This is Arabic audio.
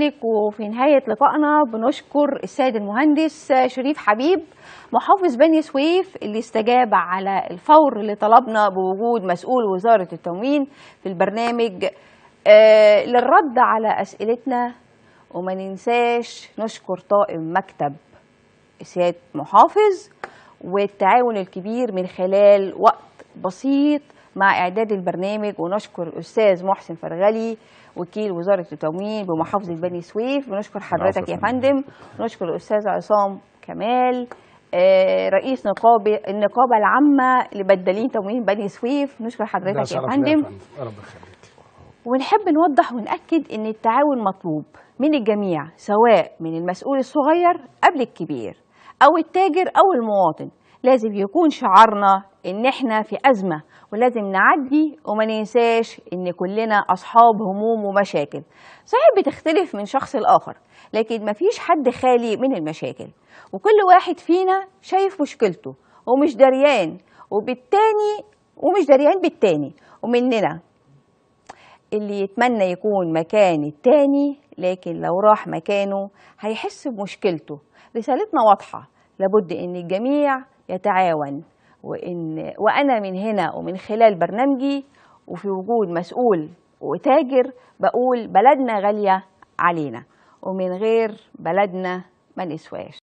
وفي نهاية لقائنا بنشكر السيد المهندس شريف حبيب محافظ بني سويف اللي استجاب على الفور لطلبنا بوجود مسؤول وزارة التموين في البرنامج للرد على أسئلتنا. وما ننساش نشكر طاقم مكتب سيادة محافظ والتعاون الكبير من خلال وقت بسيط مع إعداد البرنامج، ونشكر الأستاذ محسن فرغلي وكيل وزارة التموين بمحافظة بني سويف. بنشكر حضرتك يا فندم. نشكر الأستاذ عصام كمال رئيس النقابة العامة لبدالين تموين بني سويف. نشكر حضرتك يا فندم. ونحب نوضح ونأكد إن التعاون مطلوب من الجميع، سواء من المسؤول الصغير قبل الكبير أو التاجر أو المواطن. لازم يكون شعارنا إن إحنا في أزمة ولازم نعدي، وما ننساش إن كلنا أصحاب هموم ومشاكل. صحيح بتختلف من شخص لآخر، لكن مفيش حد خالي من المشاكل، وكل واحد فينا شايف مشكلته ومش دريان بالتاني. ومننا اللي يتمنى يكون مكان التاني، لكن لو راح مكانه هيحس بمشكلته. رسالتنا واضحة، لابد ان الجميع يتعاون. وأنا من هنا ومن خلال برنامجي وفي وجود مسؤول وتاجر بقول بلدنا غالية علينا، ومن غير بلدنا ما نسواش.